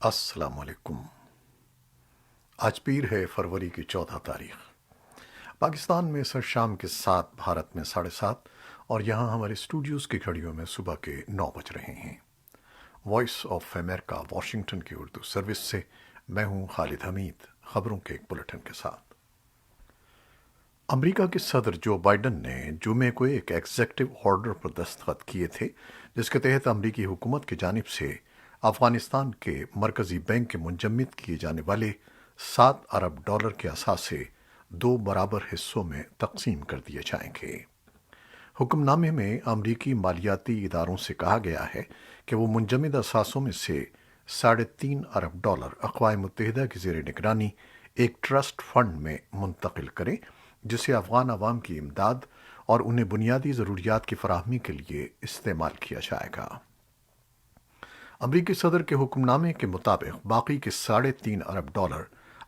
السلام علیکم۔ آج پیر ہے فروری کی 14 تاریخ۔ پاکستان میں سر شام کے 7، بھارت میں 7:30 اور یہاں ہمارے اسٹوڈیوز کی گھڑیوں میں صبح کے 9 بج رہے ہیں۔ وائس آف امریکہ واشنگٹن کی اردو سروس سے میں ہوں خالد حمید، خبروں کے ایک بلٹن کے ساتھ۔ امریکہ کے صدر جو بائیڈن نے جمعے کو ایک ایگزیکٹو آرڈر پر دستخط کیے تھے، جس کے تحت امریکی حکومت کی جانب سے افغانستان کے مرکزی بینک کے منجمد کیے جانے والے $7 ارب کے اثاثے 2 برابر حصوں میں تقسیم کر دیے جائیں گے۔ حکم نامے میں امریکی مالیاتی اداروں سے کہا گیا ہے کہ وہ منجمد اثاثوں میں سے $3.5 ارب اقوام متحدہ کی زیر نگرانی ایک ٹرسٹ فنڈ میں منتقل کریں، جسے افغان عوام کی امداد اور انہیں بنیادی ضروریات کی فراہمی کے لیے استعمال کیا جائے گا۔ امریکی صدر کے حکم نامے کے مطابق باقی کے $3.5 ارب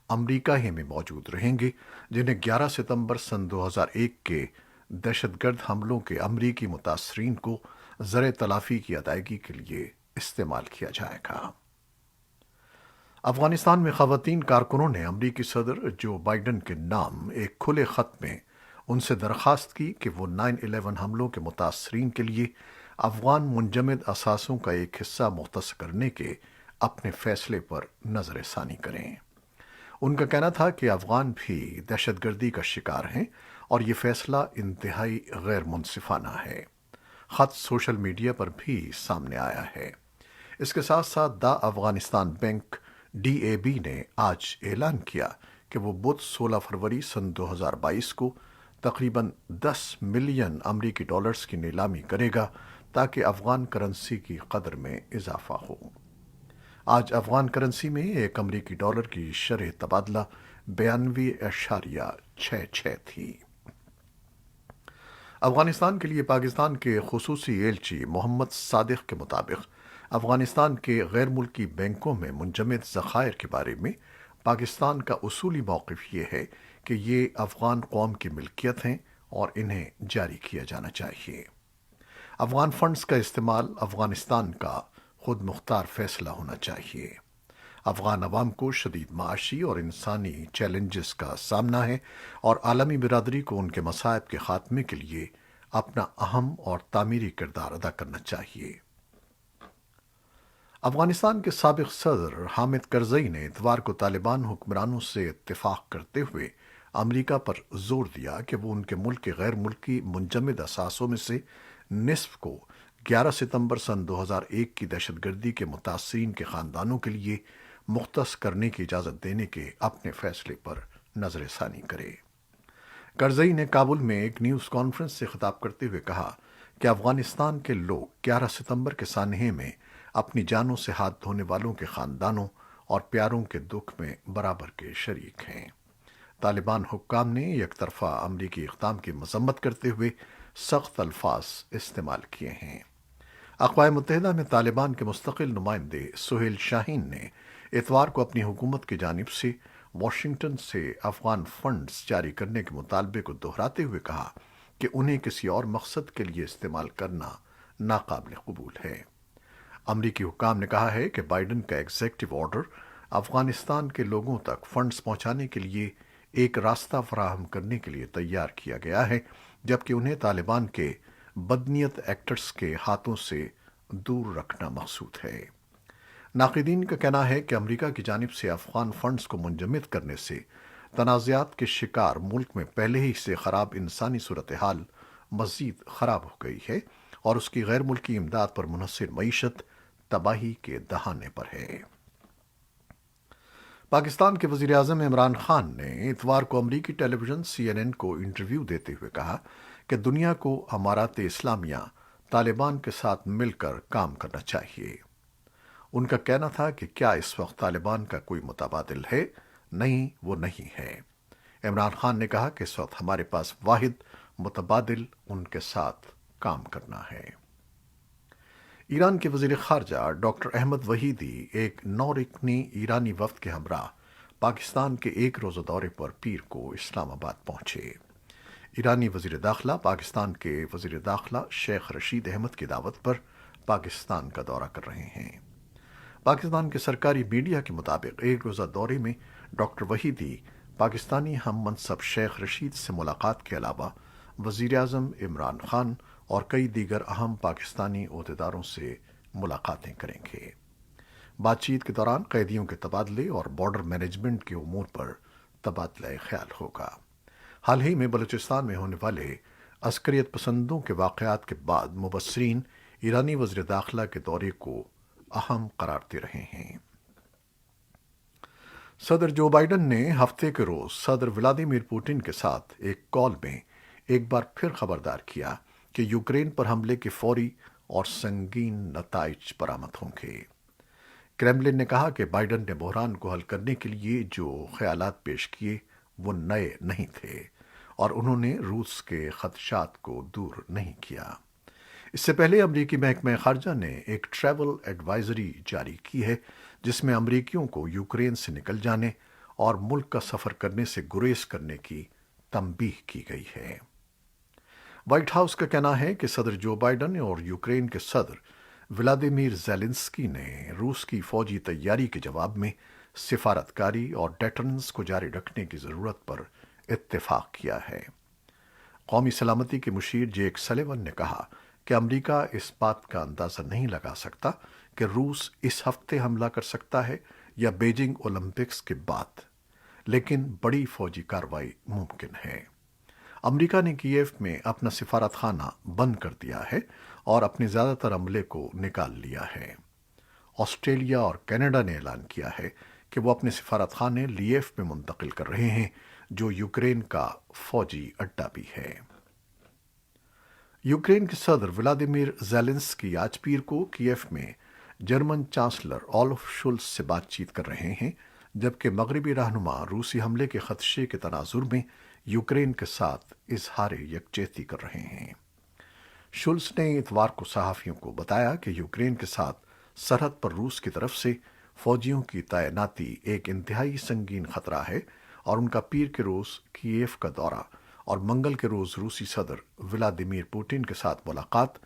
امریکہ ہی میں موجود رہیں گے، جنہیں 11 ستمبر سن 2001 کے دہشت گرد حملوں کے امریکی متاثرین کو زر تلافی کی ادائیگی کے لیے استعمال کیا جائے گا۔ افغانستان میں خواتین کارکنوں نے امریکی صدر جو بائیڈن کے نام ایک کھلے خط میں ان سے درخواست کی کہ وہ 9/11 حملوں کے متاثرین کے لیے افغان منجمد اثاثوں کا ایک حصہ مختص کرنے کے اپنے فیصلے پر نظر ثانی کریں۔ ان کا کہنا تھا کہ افغان بھی دہشت گردی کا شکار ہیں اور یہ فیصلہ انتہائی غیر منصفانہ ہے۔ خط سوشل میڈیا پر بھی سامنے آیا ہے۔ اس کے ساتھ ساتھ دا افغانستان بینک DAB نے آج اعلان کیا کہ وہ بدھ 16 فروری سن 2022 کو تقریباً $10 ملین کی نیلامی کرے گا تاکہ افغان کرنسی کی قدر میں اضافہ ہو۔ آج افغان کرنسی میں ایک امریکی ڈالر کی شرح تبادلہ 92.66 تھی۔ افغانستان کے لیے پاکستان کے خصوصی ایلچی محمد صادق کے مطابق افغانستان کے غیر ملکی بینکوں میں منجمد ذخائر کے بارے میں پاکستان کا اصولی موقف یہ ہے کہ یہ افغان قوم کی ملکیت ہیں اور انہیں جاری کیا جانا چاہیے۔ افغان فنڈز کا استعمال افغانستان کا خود مختار فیصلہ ہونا چاہیے۔ افغان عوام کو شدید معاشی اور انسانی چیلنجز کا سامنا ہے اور عالمی برادری کو ان کے مصائب کے خاتمے کے لیے اپنا اہم اور تعمیری کردار ادا کرنا چاہیے۔ افغانستان کے سابق صدر حامد کرزئی نے اتوار کو طالبان حکمرانوں سے اتفاق کرتے ہوئے امریکہ پر زور دیا کہ وہ ان کے ملک کے غیر ملکی منجمد اثاثوں میں سے نصف کو 11 ستمبر سن 2001 کی دہشت گردی کے متاثرین کے خاندانوں کے لیے مختص کرنے کی اجازت دینے کے اپنے فیصلے پر نظر ثانی کرے۔ کرزئی نے کابل میں ایک نیوز کانفرنس سے خطاب کرتے ہوئے کہا کہ افغانستان کے لوگ 11 ستمبر کے سانحے میں اپنی جانوں سے ہاتھ دھونے والوں کے خاندانوں اور پیاروں کے دکھ میں برابر کے شریک ہیں۔ طالبان حکام نے یک طرفہ امریکی اقدام کی مذمت کرتے ہوئے سخت الفاظ استعمال کیے ہیں۔ اقوام متحدہ میں طالبان کے مستقل نمائندے سہیل شاہین نے اتوار کو اپنی حکومت کی جانب سے واشنگٹن سے افغان فنڈز جاری کرنے کے مطالبے کو دہراتے ہوئے کہا کہ انہیں کسی اور مقصد کے لیے استعمال کرنا ناقابل قبول ہے۔ امریکی حکام نے کہا ہے کہ بائیڈن کا ایگزیکٹو آرڈر افغانستان کے لوگوں تک فنڈز پہنچانے کے لیے ایک راستہ فراہم کرنے کے لیے تیار کیا گیا ہے، جبکہ انہیں طالبان کے بدنیت ایکٹرز کے ہاتھوں سے دور رکھنا مقصود ہے۔ ناقدین کا کہنا ہے کہ امریکہ کی جانب سے افغان فنڈز کو منجمد کرنے سے تنازعات کے شکار ملک میں پہلے ہی سے خراب انسانی صورتحال مزید خراب ہو گئی ہے اور اس کی غیر ملکی امداد پر منحصر معیشت تباہی کے دہانے پر ہے۔ پاکستان کے وزیر اعظم عمران خان نے اتوار کو امریکی ٹیلی ویژن CNN کو انٹرویو دیتے ہوئے کہا کہ دنیا کو امارات اسلامیہ طالبان کے ساتھ مل کر کام کرنا چاہیے۔ ان کا کہنا تھا کہ کیا اس وقت طالبان کا کوئی متبادل ہے؟ نہیں، وہ نہیں ہے۔ عمران خان نے کہا کہ اس وقت ہمارے پاس واحد متبادل ان کے ساتھ کام کرنا ہے۔ ایران کے وزیر خارجہ ڈاکٹر احمد وحیدی ایک 9 رکنی ایرانی وفد کے ہمراہ پاکستان کے ایک روزہ دورے پر پیر کو اسلام آباد پہنچے۔ ایرانی وزیر داخلہ پاکستان کے وزیر داخلہ شیخ رشید احمد کی دعوت پر پاکستان کا دورہ کر رہے ہیں۔ پاکستان کے سرکاری میڈیا کے مطابق ایک روزہ دورے میں ڈاکٹر وحیدی پاکستانی ہم منصب شیخ رشید سے ملاقات کے علاوہ وزیر اعظم عمران خان اور کئی دیگر اہم پاکستانی عہدیداروں سے ملاقاتیں کریں گے۔ بات چیت کے دوران قیدیوں کے تبادلے اور بارڈر مینجمنٹ کے امور پر تبادلہ خیال ہوگا۔ حال ہی میں بلوچستان میں ہونے والے عسکریت پسندوں کے واقعات کے بعد مبصرین ایرانی وزیر داخلہ کے دورے کو اہم قرار دے رہے ہیں۔ صدر جو بائیڈن نے ہفتے کے روز صدر ولادیمیر پوٹن کے ساتھ ایک کال میں ایک بار پھر خبردار کیا کہ یوکرین پر حملے کے فوری اور سنگین نتائج برآمد ہوں گے۔ کرملن نے کہا کہ بائیڈن نے بحران کو حل کرنے کے لیے جو خیالات پیش کیے وہ نئے نہیں تھے اور انہوں نے روس کے خدشات کو دور نہیں کیا۔ اس سے پہلے امریکی محکمہ خارجہ نے ایک ٹریول ایڈوائزری جاری کی ہے جس میں امریکیوں کو یوکرین سے نکل جانے اور ملک کا سفر کرنے سے گریز کرنے کی تنبیہ کی گئی ہے۔ وائٹ ہاؤس کا کہنا ہے کہ صدر جو بائیڈن اور یوکرین کے صدر ولادیمیر زیلنسکی نے روس کی فوجی تیاری کے جواب میں سفارتکاری اور ڈیٹرنس کو جاری رکھنے کی ضرورت پر اتفاق کیا ہے۔ قومی سلامتی کے مشیر جیک سلیون نے کہا کہ امریکہ اس بات کا اندازہ نہیں لگا سکتا کہ روس اس ہفتے حملہ کر سکتا ہے یا بیجنگ اولمپکس کے بعد، لیکن بڑی فوجی کارروائی ممکن ہے۔ امریکہ نے کیف میں اپنا سفارت خانہ بند کر دیا ہے اور اپنے زیادہ تر عملے کو نکال لیا ہے۔ آسٹریلیا اور کینیڈا نے اعلان کیا ہے کہ وہ اپنے سفارت خانے لیف میں منتقل کر رہے ہیں جو یوکرین کا فوجی اڈہ بھی ہے۔ یوکرین کے صدر ولادیمیر زیلنسکی آج پیر کو کیف میں جرمن چانسلر آلف شولز سے بات چیت کر رہے ہیں، جبکہ مغربی رہنما روسی حملے کے خدشے کے تناظر میں یوکرین کے ساتھ اظہار یکجہتی کر رہے ہیں۔ شولز نے اتوار کو صحافیوں کو بتایا کہ یوکرین کے ساتھ سرحد پر روس کی طرف سے فوجیوں کی تعیناتی ایک انتہائی سنگین خطرہ ہے اور ان کا پیر کے روز کیف کا دورہ اور منگل کے روز روسی صدر ولادیمیر پوٹن کے ساتھ ملاقات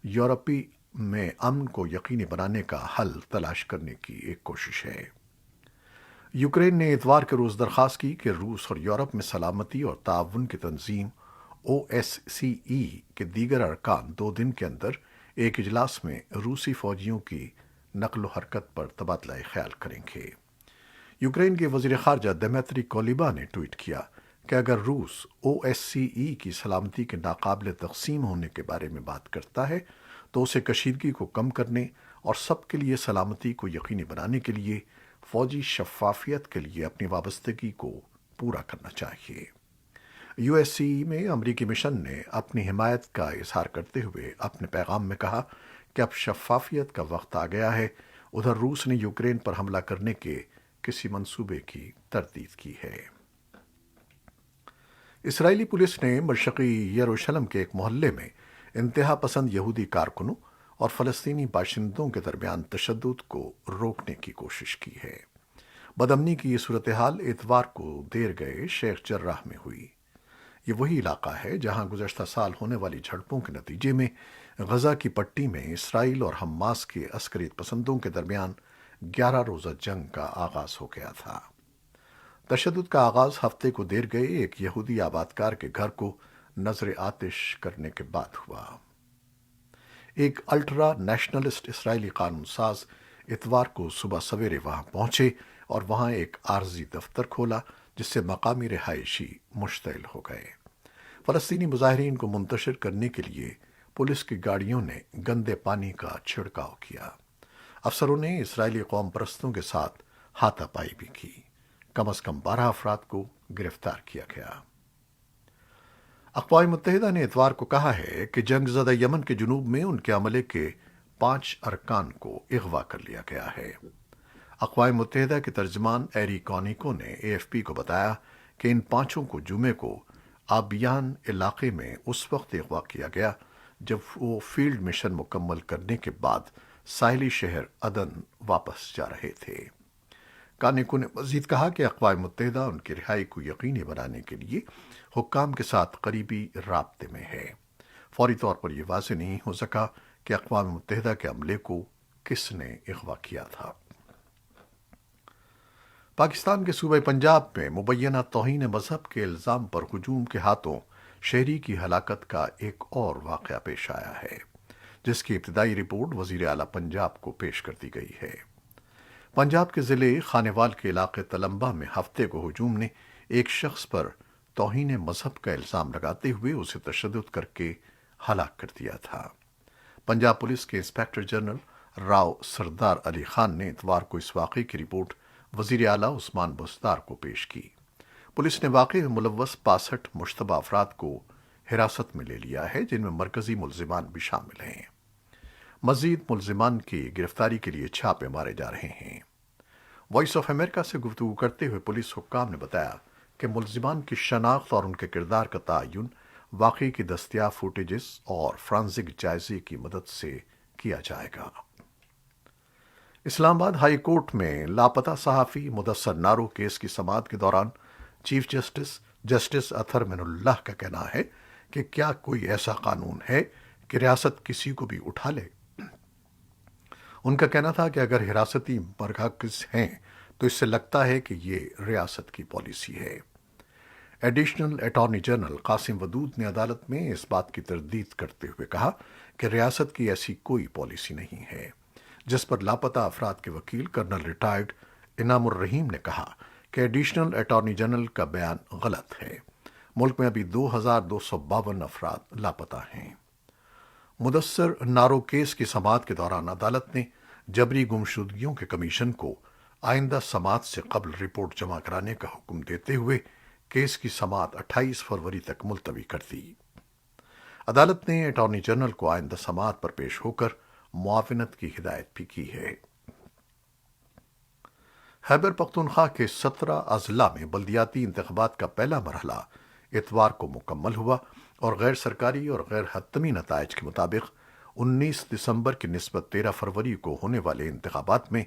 یورپی میں امن کو یقینی بنانے کا حل تلاش کرنے کی ایک کوشش ہے۔ یوکرین نے اتوار کے روز درخواست کی کہ روس اور یورپ میں سلامتی اور تعاون کی تنظیم OSCE کے دیگر ارکان 2 دن کے اندر ایک اجلاس میں روسی فوجیوں کی نقل و حرکت پر تبادلہ خیال کریں گے۔ یوکرین کے وزیر خارجہ دمیتری کولیبا نے ٹویٹ کیا کہ اگر روس OSCE کی سلامتی کے ناقابل تقسیم ہونے کے بارے میں بات کرتا ہے تو اسے کشیدگی کو کم کرنے اور سب کے لیے سلامتی کو یقینی بنانے کے لیے فوجی شفافیت کے لیے اپنی وابستگی کو پورا کرنا چاہیے۔ USCE میں امریکی مشن نے اپنی حمایت کا اظہار کرتے ہوئے اپنے پیغام میں کہا کہ اب شفافیت کا وقت آ گیا ہے۔ ادھر روس نے یوکرین پر حملہ کرنے کے کسی منصوبے کی تردید کی ہے۔ اسرائیلی پولیس نے مشرقی یروشلم کے ایک محلے میں انتہا پسند یہودی کارکنوں اور فلسطینی باشندوں کے درمیان تشدد کو روکنے کی کوشش کی ہے۔ بدامنی کی یہ صورتحال اتوار کو دیر گئے شیخ جراح میں ہوئی۔ یہ وہی علاقہ ہے جہاں گزشتہ سال ہونے والی جھڑپوں کے نتیجے میں غزہ کی پٹی میں اسرائیل اور حماس کے عسکریت پسندوں کے درمیان 11 روزہ جنگ کا آغاز ہو گیا تھا۔ تشدد کا آغاز ہفتے کو دیر گئے ایک یہودی آبادکار کے گھر کو نظر آتش کرنے کے بعد ہوا۔ ایک الٹرا نیشنلسٹ اسرائیلی قانون ساز اتوار کو صبح سویرے وہاں پہنچے اور وہاں ایک عارضی دفتر کھولا جس سے مقامی رہائشی مشتعل ہو گئے۔ فلسطینی مظاہرین کو منتشر کرنے کے لیے پولیس کی گاڑیوں نے گندے پانی کا چھڑکاؤ کیا۔ افسروں نے اسرائیلی قوم پرستوں کے ساتھ ہاتھا پائی بھی کی۔ کم از کم 12 افراد کو گرفتار کیا گیا۔ اقوام متحدہ نے اتوار کو کہا ہے کہ جنگ زدہ یمن کے جنوب میں ان کے عملے کے 5 ارکان کو اغوا کر لیا گیا ہے۔ اقوام متحدہ کے ترجمان ایری کونیکو نے AFP کو بتایا کہ ان 5 کو جمعے کو آبیان علاقے میں اس وقت اغوا کیا گیا جب وہ فیلڈ مشن مکمل کرنے کے بعد ساحلی شہر عدن واپس جا رہے تھے۔ کانیکو نے مزید کہا کہ اقوام متحدہ ان کی رہائی کو یقینی بنانے کے لیے حکام کے ساتھ قریبی رابطے میں ہے۔ فوری طور پر یہ واضح نہیں ہو سکا کہ اقوام متحدہ کے عملے کو کس نے اغوا کیا تھا۔ پاکستان کے صوبہ پنجاب میں مبینہ توہین مذہب کے الزام پر ہجوم کے ہاتھوں شہری کی ہلاکت کا ایک اور واقعہ پیش آیا ہے، جس کی ابتدائی رپورٹ وزیر اعلیٰ پنجاب کو پیش کر دی گئی ہے۔ پنجاب کے ضلع خانیوال کے علاقے تلمبہ میں ہفتے کو ہجوم نے ایک شخص پر توہین مذہب کا الزام لگاتے ہوئے اسے تشدد کر کے ہلاک کر دیا تھا۔ پنجاب پولیس کے انسپکٹر جنرل راؤ سردار علی خان نے اتوار کو اس واقعے کی رپورٹ وزیر اعلیٰ عثمان بزدار کو پیش کی۔ پولیس نے واقعے میں ملوث 65 مشتبہ افراد کو حراست میں لے لیا ہے، جن میں مرکزی ملزمان بھی شامل ہیں۔ مزید ملزمان کی گرفتاری کے لیے چھاپے مارے جا رہے ہیں۔ وائس آف امریکہ سے گفتگو کرتے ہوئے پولیس حکام نے بتایا کہ ملزمان کی شناخت اور ان کے کردار کا تعین واقعے کی دستیاب فوٹیجز اور فرانزک جائزے کی مدد سے کیا جائے گا۔ اسلام آباد ہائی کورٹ میں لاپتہ صحافی مدثر نارو کیس کی سماعت کے دوران چیف جسٹس اطہر من اللہ کا کہنا ہے کہ کیا کوئی ایسا قانون ہے کہ ریاست کسی کو بھی اٹھا لے۔ ان کا کہنا تھا کہ اگر حراستی مراکز ہیں تو اس سے لگتا ہے کہ یہ ریاست کی پالیسی ہے۔ ایڈیشنل اٹارنی جنرل قاسم ودود نے عدالت میں اس بات کی تردید کرتے ہوئے کہا کہ ریاست کی ایسی کوئی پالیسی نہیں ہے، جس پر لاپتہ افراد کے وکیل کرنل ریٹائرڈ انعام الرحیم نے کہا کہ ایڈیشنل اٹارنی جنرل کا بیان غلط ہے۔ ملک میں ابھی 2252 افراد لاپتہ ہیں۔ مدثر نارو کیس کی سماعت کے دوران عدالت نے جبری گمشدگیوں کے کمیشن کو آئندہ سماعت سے قبل رپورٹ جمع کرانے کا حکم دیتے ہوئے کیس کی سماعت 28 فروری تک ملتوی کر دی۔ عدالت نے اٹارنی جنرل کو آئندہ سماعت پر پیش ہو کر معاونت کی ہدایت بھی کی ہے۔ خیبر پختونخوا کے 17 اضلاع میں بلدیاتی انتخابات کا پہلا مرحلہ اتوار کو مکمل ہوا اور غیر سرکاری اور غیر حتمی نتائج کے مطابق 19 دسمبر کی نسبت 13 فروری کو ہونے والے انتخابات میں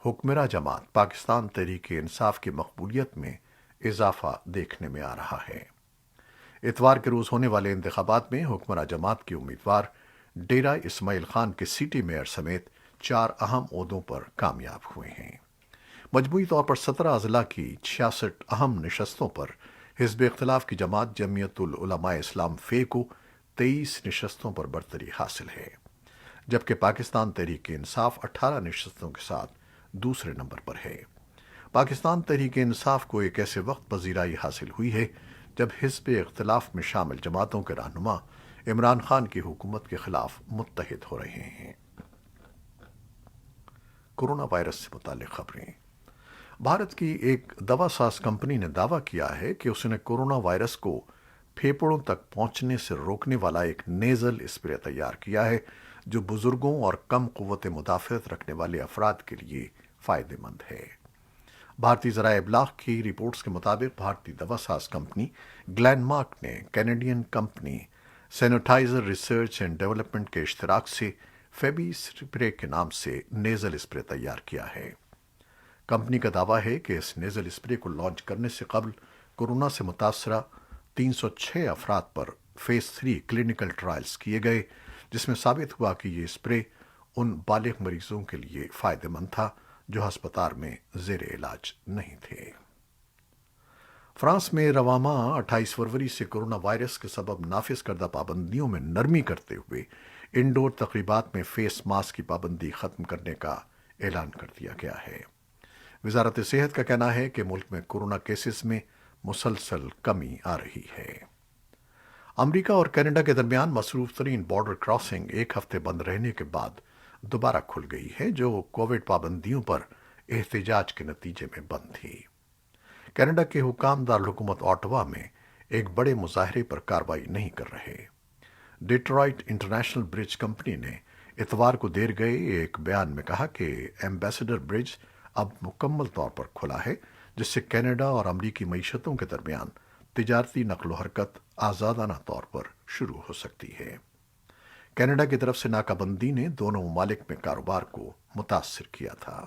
حکمراں جماعت پاکستان تحریک انصاف کی مقبولیت میں اضافہ دیکھنے میں آ رہا ہے۔ اتوار کے روز ہونے والے انتخابات میں حکمراں جماعت کے امیدوار ڈیرہ اسماعیل خان کے سٹی میئر سمیت 4 اہم عہدوں پر کامیاب ہوئے ہیں۔ مجموعی طور پر 17 اضلاع کی 66 اہم نشستوں پر حزب اختلاف کی جماعت جمعیت العلماء اسلام فے کو 23 نشستوں پر برتری حاصل ہے، جبکہ پاکستان تحریک انصاف 18 نشستوں کے ساتھ دوسرے نمبر پر ہے۔ پاکستان تحریک انصاف کو ایک ایسے وقت پذیرائی حاصل ہوئی ہے جب حزب اختلاف میں شامل جماعتوں کے رہنما عمران خان کی حکومت کے خلاف متحد ہو رہے ہیں۔ کورونا وائرس سے متعلق خبریں۔ بھارت کی ایک دوا ساز کمپنی نے دعویٰ کیا ہے کہ اس نے کورونا وائرس کو پھیپھڑوں تک پہنچنے سے روکنے والا ایک نیزل اسپرے تیار کیا ہے جو بزرگوں اور کم قوت مدافعت رکھنے والے افراد کے لیے فائدہ مند ہے۔ بھارتی ذرائع ابلاغ کی رپورٹس کے مطابق بھارتی دوا ساز کمپنی گلین مارک نے Canadian company sanitizer research and development کے اشتراک سے فیبی اسپرے کے نام سے نیزل اسپرے تیار کیا ہے۔ کمپنی کا دعویٰ ہے کہ اس نیزل اسپرے کو لانچ کرنے سے قبل کورونا سے متاثرہ 306 افراد پر فیز 3 کلینکل ٹرائلز کیے گئے، جس میں ثابت ہوا کہ یہ اسپرے ان بالغ مریضوں کے لیے فائدہ مند تھا جو ہسپتال میں زیر علاج نہیں تھے۔ فرانس میں رواں ماہ 28 فروری سے کورونا وائرس کے سبب نافذ کردہ پابندیوں میں نرمی کرتے ہوئے انڈور تقریبات میں فیس ماسک کی پابندی ختم کرنے کا اعلان کر دیا گیا ہے۔ وزارت صحت کا کہنا ہے کہ ملک میں کورونا کیسز میں مسلسل کمی آ رہی ہے۔ امریکہ اور کینیڈا کے درمیان مصروف ترین بارڈر کراسنگ ایک ہفتے بند رہنے کے بعد دوبارہ کھل گئی ہے، جو کووڈ پابندیوں پر احتجاج کے نتیجے میں بند تھی۔ کینیڈا کے حکام دارالحکومت آٹوا میں ایک بڑے مظاہرے پر کارروائی نہیں کر رہے۔ ڈیٹرائٹ انٹرنیشنل برج کمپنی نے اتوار کو دیر گئے ایک بیان میں کہا کہ ایمبیسڈر برج اب مکمل طور پر کھلا ہے، جس سے کینیڈا اور امریکی معیشتوں کے درمیان تجارتی نقل و حرکت آزادانہ طور پر شروع ہو سکتی ہے۔ کینیڈا کی طرف سے ناکہ بندی نے دونوں ممالک میں کاروبار کو متاثر کیا تھا۔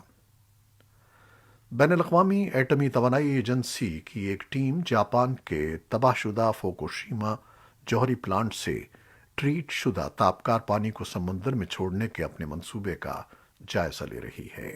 بین الاقوامی ایٹمی توانائی ایجنسی کی ایک ٹیم جاپان کے تباہ شدہ فوکوشیما جوہری پلانٹ سے ٹریٹ شدہ تابکار پانی کو سمندر میں چھوڑنے کے اپنے منصوبے کا جائزہ لے رہی ہے۔